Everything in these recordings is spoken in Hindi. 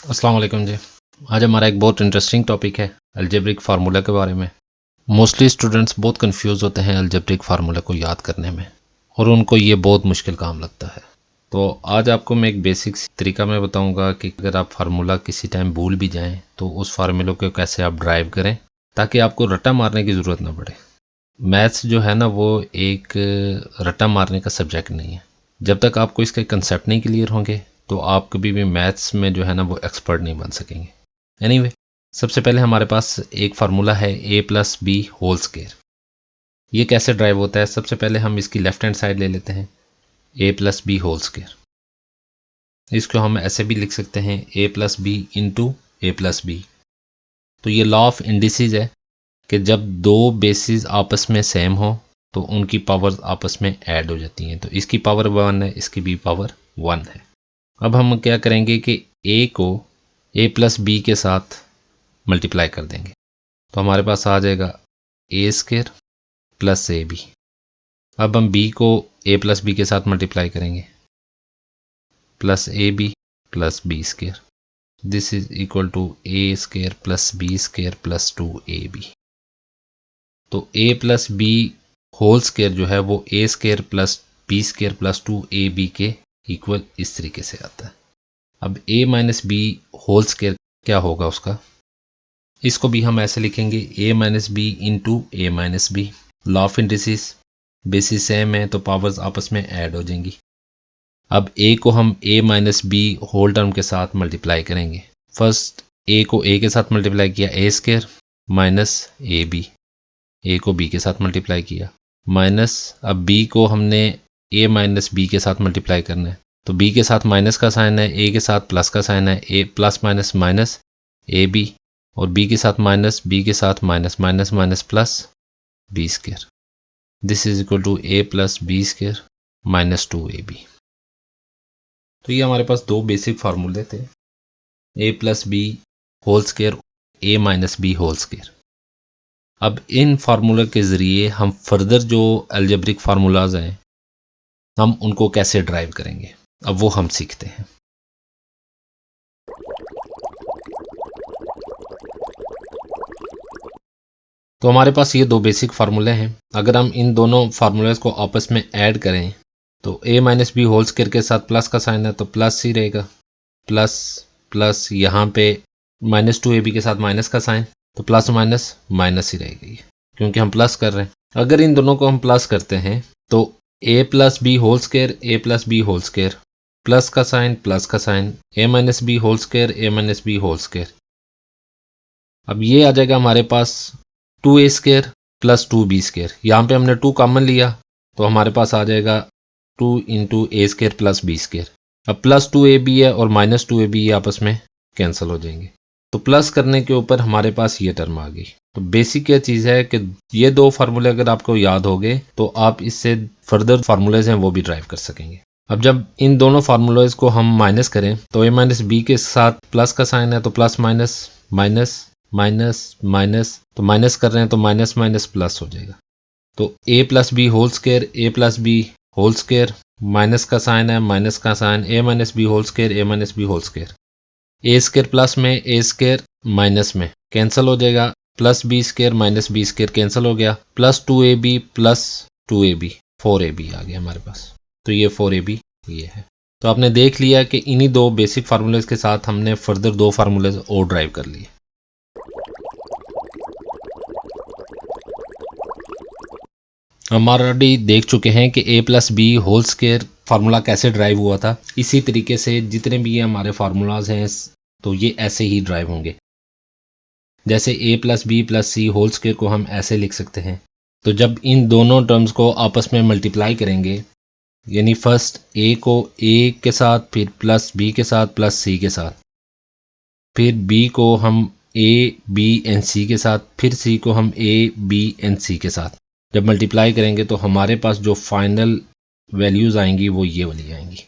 अस्सलाम वालेकुम जी। आज हमारा एक बहुत इंटरेस्टिंग टॉपिक है अलजेब्रिक फार्मूला के बारे में। मोस्टली स्टूडेंट्स बहुत कंफ्यूज होते हैं अलजेब्रिक फार्मूला को याद करने में और उनको ये बहुत मुश्किल काम लगता है। तो आज आपको मैं एक बेसिक तरीका मैं बताऊंगा कि अगर आप फार्मूला किसी टाइम भूल भी जाएं तो उस फार्मूले को कैसे आप ड्राइव करें ताकि आपको रट्टा मारने की ज़रूरत ना पड़े। मैथ्स जो है ना वो एक रट्टा मारने का सब्जेक्ट नहीं है। जब तक आपको इसके कंसेप्ट नहीं क्लियर होंगे तो आप कभी भी मैथ्स में जो है ना वो एक्सपर्ट नहीं बन सकेंगे। एनीवे, सबसे पहले हमारे पास एक फार्मूला है a plus B whole square. ये कैसे ड्राइव होता है? सबसे पहले हम इसकी लेफ्ट हैंड साइड ले लेते हैं a plus B whole square. इसको हम ऐसे भी लिख सकते हैं a plus B into A plus B. तो ये लॉ ऑफ इंडिसेस है कि जब दो बेसिस आपस में सेम हो तो उनकी पावर आपस में ऐड हो जाती हैं। तो इसकी पावर 1 है, इसकी भी पावर 1 है। अब हम क्या करेंगे कि a को a प्लस बी के साथ मल्टीप्लाई कर देंगे तो हमारे पास आ जाएगा ए स्क्वायर प्लस ए बी। अब हम b को a प्लस बी के साथ मल्टीप्लाई करेंगे plus A B plus B square. This is equal to A square plus B square plus 2ab। तो a plus B whole square जो है वो A square plus B square plus 2ab के इक्वल इस तरीके से आता है। अब a minus B whole square क्या होगा उसका? इसको भी हम ऐसे लिखेंगे a minus B into A minus B. Law of indices, basis same है तो पावर्स आपस में ऐड हो जाएंगी। अब a को हम a minus B whole term के साथ मल्टीप्लाई करेंगे। फर्स्ट a को a के साथ मल्टीप्लाई किया ए स्क्वायर माइनस ए बी, ए को b के साथ मल्टीप्लाई किया माइनस, अब b को हमने a माइनस बी के साथ मल्टीप्लाई करना है तो b के साथ माइनस का साइन है, a के साथ प्लस का साइन है, a plus minus minus A B, और b के साथ माइनस, b के साथ minus minus minus plus B square. This is equal to a plus B square minus 2ab। तो ये हमारे पास दो बेसिक फार्मूले थे, a plus B whole square, a minus B whole square. अब इन फार्मूला के ज़रिए हम फर्दर जो अलजेब्रिक फार्मूलाज हैं हम उनको कैसे ड्राइव करेंगे, अब वो हम सीखते हैं। तो हमारे पास ये दो बेसिक फार्मूले हैं। अगर हम इन दोनों फार्मूलेज को आपस में ऐड करें तो a minus B whole square के साथ प्लस का साइन है तो प्लस ही रहेगा, प्लस प्लस यहाँ पे माइनस 2ab के साथ माइनस का साइन तो प्लस माइनस माइनस ही रहेगा ये, क्योंकि हम प्लस कर रहे हैं। अगर इन दोनों को हम प्लस करते हैं तो a plus B whole square, A plus B whole square, plus का sign, a minus B whole square, A minus B whole square. अब ये आ जाएगा हमारे पास 2a square plus 2b square. यहाँ पे हमने 2 कॉमन लिया तो हमारे पास आ जाएगा 2 into a square plus B square. अब प्लस 2ab है और माइनस 2ab ये आपस में कैंसिल हो जाएंगे तो प्लस करने के ऊपर हमारे पास ये टर्म आ गई। तो बेसिक क्या चीज़ है कि ये दो फार्मूले अगर आपको याद हो गए तो आप इससे फर्दर फार्मूलेज हैं वो भी ड्राइव कर सकेंगे। अब जब इन दोनों फार्मूलेज को हम माइनस करें तो a माइनस बी के साथ प्लस का साइन है तो plus minus minus minus minus, तो माइनस कर रहे हैं तो माइनस माइनस प्लस हो जाएगा। तो a plus B whole square, A plus B whole square, minus का साइन है, माइनस का sign, a minus B whole square, A minus B whole square. A square plus में, ए स्क्वायर माइनस में कैंसिल हो जाएगा, plus B square minus B square cancel हो गया, plus 2ab plus 2ab 4ab आ गया हमारे पास। तो ये 4ab ये है। तो आपने देख लिया कि इन्हीं दो बेसिक फार्मूलेज के साथ हमने फर्दर दो फार्मूलेज और ड्राइव कर लिए। हम ऑलरेडी देख चुके हैं कि a plus B whole square formula कैसे ड्राइव हुआ था। इसी तरीके से जितने भी ये हमारे फार्मूलाज हैं तो ये ऐसे ही ड्राइव होंगे। जैसे a plus B plus C whole square को हम ऐसे लिख सकते हैं। तो जब इन दोनों टर्म्स को आपस में मल्टीप्लाई करेंगे, यानी फर्स्ट a को a के साथ, फिर प्लस b के साथ, प्लस c के साथ, फिर b को हम a b एंड c के साथ, फिर c को हम a b एंड c के साथ जब मल्टीप्लाई करेंगे तो हमारे पास जो फाइनल वैल्यूज़ आएंगी वो ये वाली आएंगी।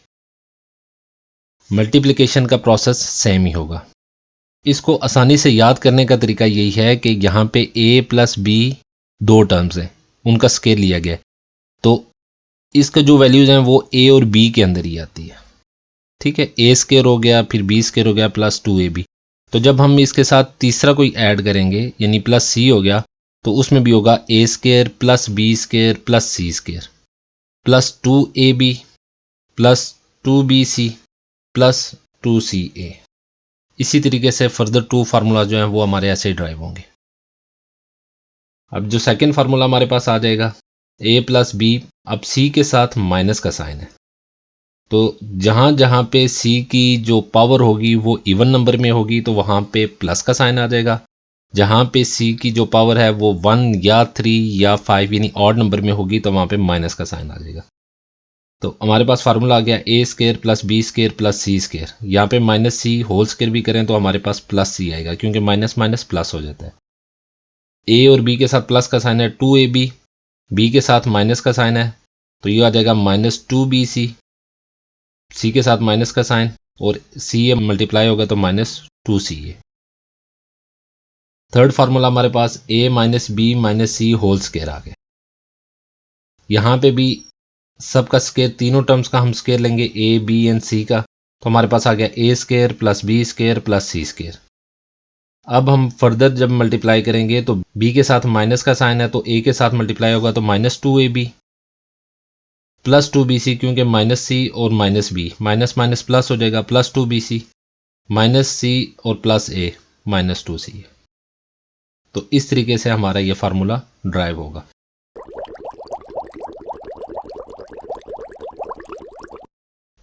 मल्टीप्लिकेशन का प्रोसेस सेम ही होगा। इसको आसानी से याद करने का तरीका यही है कि यहाँ पे a प्लस बी दो टर्म्स हैं, उनका स्क्वायर लिया गया है तो इसका जो वैल्यूज़ हैं वो a और b के अंदर ही आती है। ठीक है, ए स्केयर हो गया, फिर बी स्केयर हो गया प्लस 2ab। तो जब हम इसके साथ तीसरा कोई ऐड करेंगे यानी प्लस सी हो गया, तो उसमें भी होगा A square plus B square plus C square plus 2ab plus 2bc plus 2ca। इसी तरीके से फर्दर 2 फार्मूला जो हैं वो हमारे ऐसे ही ड्राइव होंगे। अब जो सेकंड फार्मूला हमारे पास आ जाएगा a प्लस बी, अब c के साथ माइनस का साइन है, तो जहां जहां पे c की जो पावर होगी वो इवन नंबर में होगी तो वहां पे प्लस का साइन आ जाएगा। जहां पे c की जो पावर है वो 1 या 3 या 5 यानी ऑड नंबर में होगी तो वहां पे माइनस का साइन आ जाएगा। तो हमारे पास फार्मूला आ गया A square plus B square plus C square. यहाँ पे माइनस सी होल स्केयर भी करें तो हमारे पास प्लस सी आएगा, क्योंकि माइनस माइनस प्लस हो जाता है। ए और बी के साथ प्लस का साइन है 2ab, बी के साथ माइनस का साइन है तो ये आ जाएगा -2bc, सी के साथ माइनस का साइन और सी ए मल्टीप्लाई होगा तो -2ca। थर्ड फार्मूला हमारे पास a minus B minus C whole square आ गया। यहाँ पे भी सबका स्केयर, तीनों टर्म्स का हम स्केयर लेंगे ए बी एंड सी का, तो हमारे पास आ गया A square plus B square plus C square. अब हम फर्दर जब मल्टीप्लाई करेंगे तो b के साथ माइनस का साइन है तो a के साथ मल्टीप्लाई होगा तो -2ab प्लस 2bc, क्योंकि माइनस सी और minus B minus minus plus हो जाएगा, प्लस 2bc माइनस सी और प्लस a -2c। तो इस तरीके से हमारा ये फार्मूला ड्राइव होगा।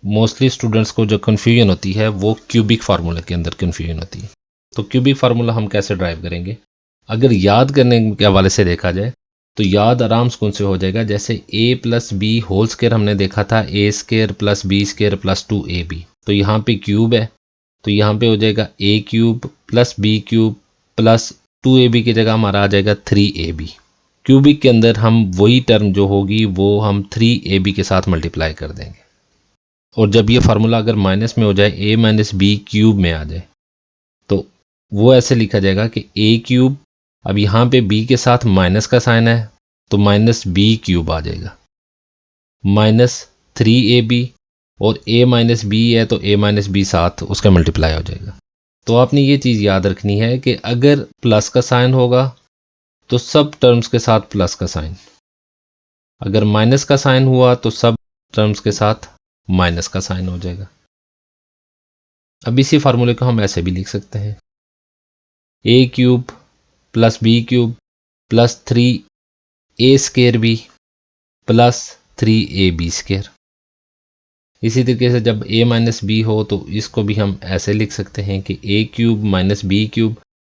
मोस्टली स्टूडेंट्स को जो कन्फ्यूजन होती है वो क्यूबिक फार्मूला के अंदर कन्फ्यूजन होती है। तो क्यूबिक फार्मूला हम कैसे ड्राइव करेंगे? अगर याद करने के हवाले से देखा जाए तो याद आराम से से हो जाएगा। जैसे a plus B whole square हमने देखा था A square plus B square plus 2ab, तो यहाँ पे क्यूब है तो यहाँ पे हो जाएगा a cube plus B cube plus 2ab की जगह हमारा आ जाएगा 3ab। क्यूबिक के अंदर हम वही टर्म जो होगी वो हम 3ab के साथ मल्टीप्लाई कर देंगे, और जब ये फार्मूला अगर माइनस में हो जाए a माइनस बी क्यूब में आ जाए तो वो ऐसे लिखा जाएगा कि a क्यूब, अब यहाँ पे b के साथ माइनस का साइन है तो माइनस बी क्यूब आ जाएगा -3ab, और a माइनस बी है तो a माइनस बी साथ उसका मल्टीप्लाई हो जाएगा। तो आपने ये चीज़ याद रखनी है कि अगर प्लस का साइन होगा तो सब टर्म्स के साथ प्लस का साइन, अगर माइनस का साइन हुआ तो सब टर्म्स के साथ माइनस का साइन हो जाएगा। अब इसी फार्मूले को हम ऐसे भी लिख सकते हैं a cube plus B cube plus 3a square B plus 3ab square. इसी तरीके से जब a माइनस बी हो तो इसको भी हम ऐसे लिख सकते हैं कि a cube minus b cube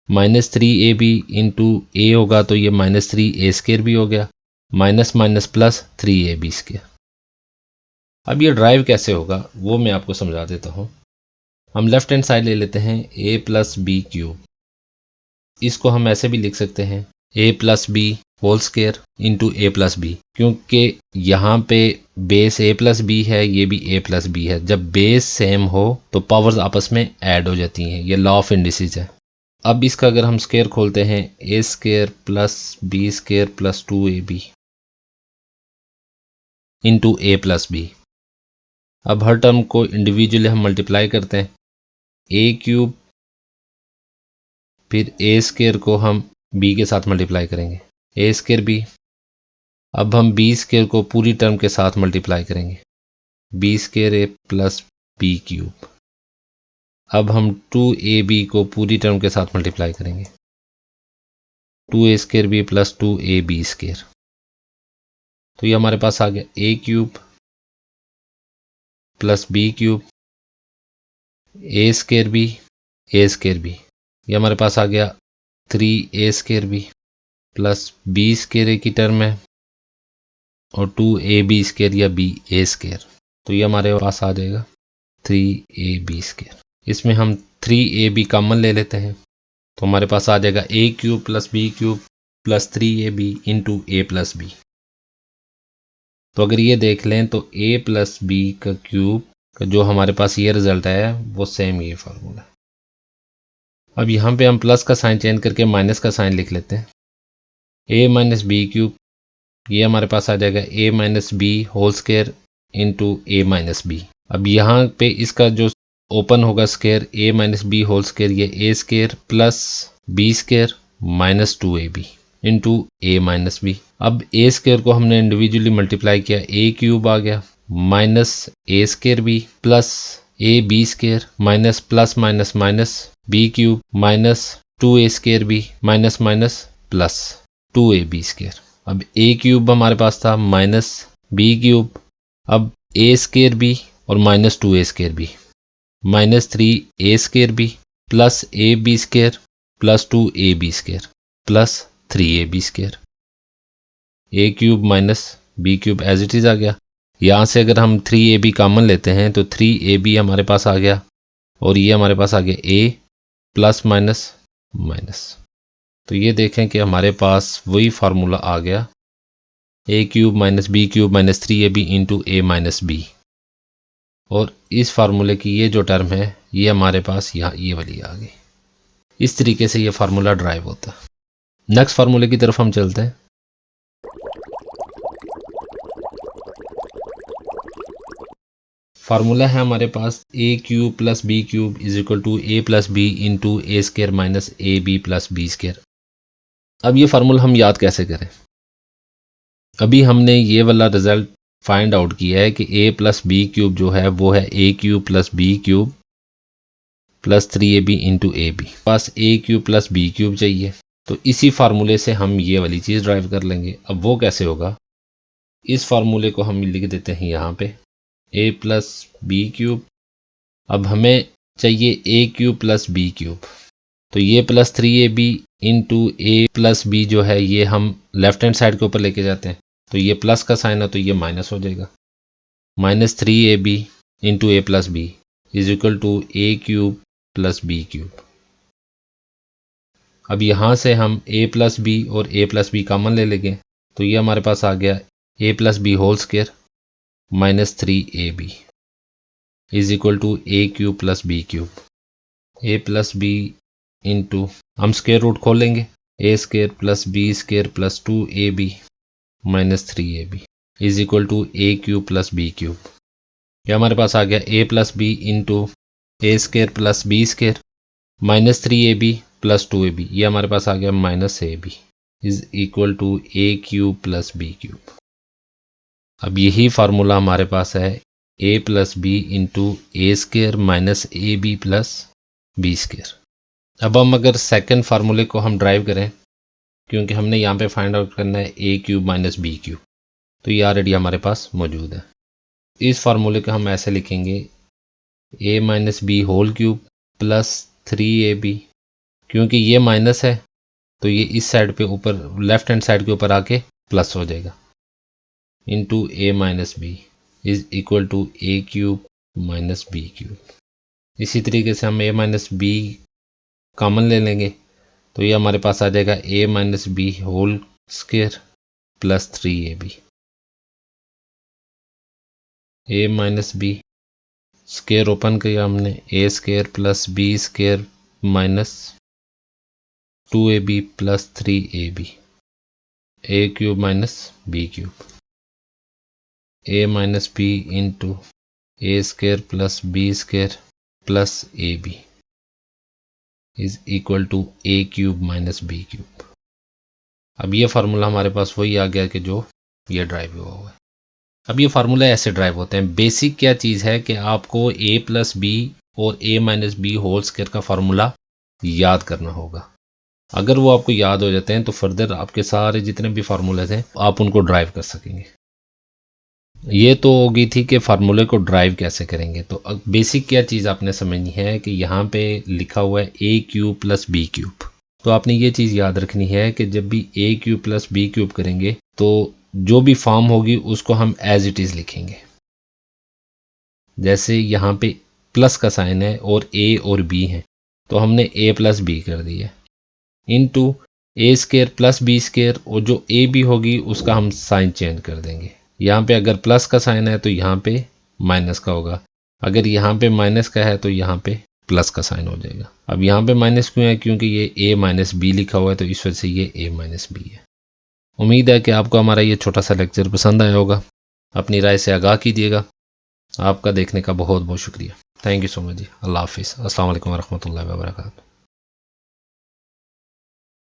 -3ab into a होगा तो ये -3a स्केयर भी हो गया, minus minus plus 3ab square. अब ये ड्राइव कैसे होगा वो मैं आपको समझा देता हूँ। हम लेफ्ट हैंड साइड ले लेते हैं a प्लस बी क्यूब, इसको हम ऐसे भी लिख सकते हैं a plus B whole square into a plus b, क्योंकि यहाँ पे बेस a प्लस बी है, ये भी a प्लस बी है। जब बेस सेम हो तो पावर्स आपस में ऐड हो जाती हैं, ये लॉ ऑफ इंडिसेस है। अब इसका अगर हम स्केयर खोलते हैं a square plus B square plus 2ab into a plus b. अब हर टर्म को इंडिविजुअली हम मल्टीप्लाई करते हैं, a क्यूब फिर a स्केयर को हम b के साथ मल्टीप्लाई करेंगे a स्केयर b। अब हम b स्केयर को पूरी टर्म के साथ मल्टीप्लाई करेंगे b square a plus B cube. अब हम 2ab को पूरी टर्म के साथ मल्टीप्लाई करेंगे 2a square b plus 2ab square. तो ये हमारे पास आ गया a cube plus B cube a square b, ये हमारे पास आ गया 3a square b plus b square a की टर्म है और 2ab स्केयर या ba स्केयर, तो ये हमारे पास आ जाएगा 3ab स्केयर। इसमें हम 3ab कॉमन ले लेते हैं तो हमारे पास आ जाएगा a cube plus B cube plus 3ab into a plus B. तो अगर ये देख लें तो a प्लस बी का क्यूब का जो हमारे पास ये रिजल्ट है वो सेम ये फार्मूला है। अब यहाँ पे हम प्लस का साइन चेंज करके माइनस का साइन लिख लेते हैं a माइनस बी क्यूब, ये हमारे पास आ जाएगा a minus B whole square into a minus b. अब यहाँ पे इसका जो ओपन होगा square a minus B whole square, ये a square plus b square minus 2ab into a minus b. अब a स्क्वायर को हमने इंडिविजुअली मल्टीप्लाई किया, a क्यूब आ गया minus a square b plus a b square minus plus minus minus b cube minus 2a square b minus minus plus 2ab square. अब a क्यूब हमारे पास था माइनस b क्यूब, अब a स्क्वायर b और minus 2a square b minus 3a square b plus ab square plus 2ab square plus 3ab square. a cube minus b cube as it is आ गया। यहाँ से अगर हम 3ab कॉमन लेते हैं तो 3ab हमारे पास आ गया और ये हमारे पास आ गया a प्लस माइनस माइनस। तो ये देखें कि हमारे पास वही फार्मूला आ गया, a cube minus b cube minus 3ab into a minus b। और इस फार्मूले की ये जो टर्म है ये हमारे पास यहाँ ये वाली आ गई। इस तरीके से ये फार्मूला ड्राइव होता है। नेक्स्ट फार्मूले की तरफ हम चलते हैं। फार्मूला है हमारे पास a cube plus b cube is equal to a plus B into a square minus A B plus b square. अब ये फार्मूला हम याद कैसे करें? अभी हमने ये वाला रिजल्ट फाइंड आउट किया है कि a प्लस बी क्यूब जो है वो है a cube plus B cube plus 3ab into a b. पास a cube plus B cube चाहिए, तो इसी फार्मूले से हम ये वाली चीज़ ड्राइव कर लेंगे। अब वो कैसे होगा? इस फार्मूले को हम लिख देते हैं यहाँ पे a प्लस बी क्यूब। अब हमें चाहिए a cube plus B cube, तो ये प्लस 3ab इंटू ए प्लस बी जो है ये हम लेफ्ट हैंड साइड के ऊपर लेके जाते हैं, तो ये प्लस का साइन है तो ये माइनस हो जाएगा। Minus 3ab into A plus b is equal to a cube plus B cube. अब यहाँ से हम a प्लस बी और a प्लस बी कॉमन ले लेंगे, तो ये हमारे पास आ गया a plus B whole square minus 3ab is equal to a cube plus B cube. a plus B into हम स्क्वायर रूट खोल लेंगे, a square plus B square plus 2ab minus 3ab is equal to a cube plus B cube. यह हमारे पास आ गया a plus B into a square plus B square minus 3ab plus 2ab, ये हमारे पास आ गया minus ab is equal to a cube plus B cube. अब यही फार्मूला हमारे पास है a plus B into a square minus A B plus B square. अब हम अगर सेकंड फार्मूले को हम ड्राइव करें, क्योंकि हमने यहाँ पे फाइंड आउट करना है a cube minus b cube, तो ये ऑलरेडी हमारे पास मौजूद है। इस फार्मूले को हम ऐसे लिखेंगे a minus B whole cube plus 3ab, क्योंकि ये माइनस है तो ये इस साइड पे ऊपर लेफ्ट हैंड साइड के ऊपर आके प्लस हो जाएगा, into A minus b is equal to a cube minus b cube. इसी तरीके से हम a माइनस बी कॉमन ले लेंगे, तो ये हमारे पास आ जाएगा a minus B whole square plus 3ab। a minus B square open किया हमने, a square plus B square minus 2ab plus 3ab a cube minus b cube. a minus B into a square plus B square plus A b is equal to a cube minus b cube. अब ये फार्मूला हमारे पास वही आ गया कि जो ये ड्राइव हुआ हुआ है। अब ये फार्मूला ऐसे ड्राइव होते हैं। बेसिक क्या चीज़ है कि आपको a प्लस बी और a minus B whole square का फार्मूला याद करना होगा। अगर वो आपको याद हो जाते हैं तो फर्दर आपके सारे जितने भी फार्मूले थे आप उनको ड्राइव कर सकेंगे। ये तो होगी थी कि फार्मूले को ड्राइव कैसे करेंगे। तो बेसिक क्या चीज़ आपने समझनी है कि यहाँ पे लिखा हुआ है a cube plus B cube, तो आपने ये चीज़ याद रखनी है कि जब भी a cube plus B cube करेंगे तो जो भी फॉर्म होगी उसको हम एज इट इज़ लिखेंगे। जैसे यहाँ पे प्लस का साइन है और a और b है, तो हमने a प्लस बी कर दिया इनटू ए स्क्वायर प्लस बी स्क्वायर, और जो a b होगी उसका हम साइन चेंज कर देंगे। यहाँ पे अगर प्लस का साइन है तो यहाँ पे माइनस का होगा, अगर यहाँ पे माइनस का है तो यहाँ पे प्लस का साइन हो जाएगा। अब यहाँ पे माइनस क्यों है? क्योंकि ये a माइनस बी लिखा हुआ है, तो इस वजह से ये a माइनस बी है। उम्मीद है कि आपको हमारा ये छोटा सा लेक्चर पसंद आया होगा। अपनी राय से आगाह कीजिएगा। आपका देखने का बहुत बहुत शुक्रिया। थैंक यू सो मच जी। अल्लाह हाफिज़। अस्सलाम वालेकुम वरहमतुल्लाहि वबरकातुहू।